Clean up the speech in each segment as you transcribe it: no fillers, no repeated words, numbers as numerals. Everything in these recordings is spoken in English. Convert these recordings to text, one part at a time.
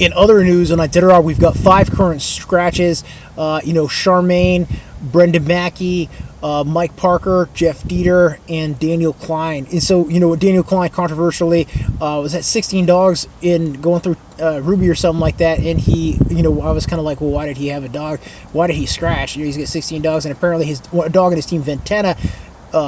In other news, on Iditarod, we've got 5 current scratches. Charmaine, Brenda Mackey, Mike Parker, Jeff Dieter, and Daniel Klein. And so, Daniel Klein controversially was at 16 dogs in going through Ruby or something like that. And he, I was kind of like, well, why did he have a dog? Why did he scratch? He's got 16 dogs, and apparently his dog in his team, Ventana,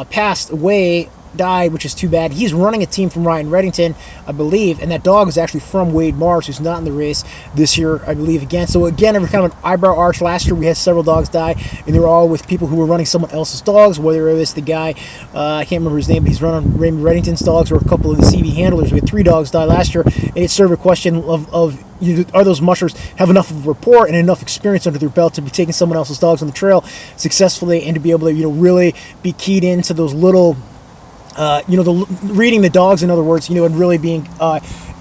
passed away, died, which is too bad. He's running a team from Ryan Redington, I believe, and that dog is actually from Wade Mars, who's not in the race this year, I believe, again. So again, every kind of an eyebrow arch. Last year we had several dogs die, and they were all with people who were running someone else's dogs, whether it was the guy, I can't remember his name, but he's running Raymond Redington's dogs, or a couple of the CV handlers. We had 3 dogs die last year, and it's sort of a question of are those mushers have enough of a rapport and enough experience under their belt to be taking someone else's dogs on the trail successfully, and to be able to really be keyed into those little reading the dogs, in other words, and really being,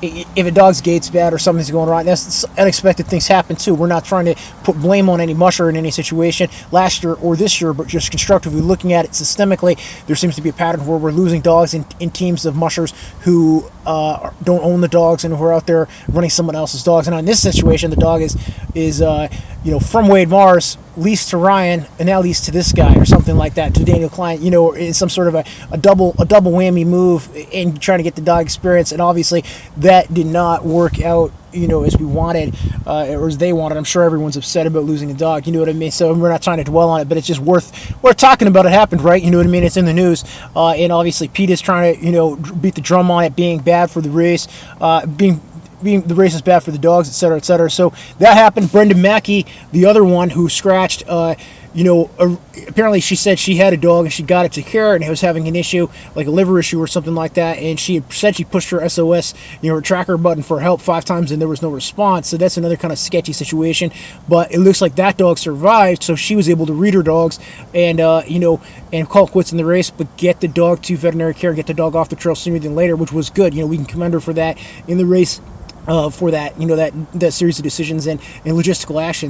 if a dog's gait's bad or something's going wrong, that's unexpected things happen too. We're not trying to put blame on any musher in any situation last year or this year, but just constructively looking at it systemically, there seems to be a pattern where we're losing dogs in teams of mushers who don't own the dogs and who are out there running someone else's dogs. And in this situation, the dog is from Wade Mars, leased to Ryan, and now leased to this guy or something like that, to Daniel Klein, in some sort of a double whammy move in trying to get the dog experience. And obviously that did not work out, as we wanted, or as they wanted. I'm sure everyone's upset about losing a dog, you know what I mean? So we're not trying to dwell on it, but it's just worth talking about. It happened, right? You know what I mean? It's in the news, and obviously Pete is trying to, beat the drum on it being bad for the race, being the race is bad for the dogs, etc., etc. So that happened. Brenda Mackey, the other one who scratched, apparently she said she had a dog and she got it to care, and it was having an issue, like a liver issue or something like that, and she said she pushed her SOS, her tracker button for help 5 times, and there was no response. So that's another kind of sketchy situation, but it looks like that dog survived, so she was able to read her dogs and and call quits in the race, but get the dog to veterinary care, get the dog off the trail sooner than later, which was good. We can commend her for that in the race, for that, that series of decisions and logistical action.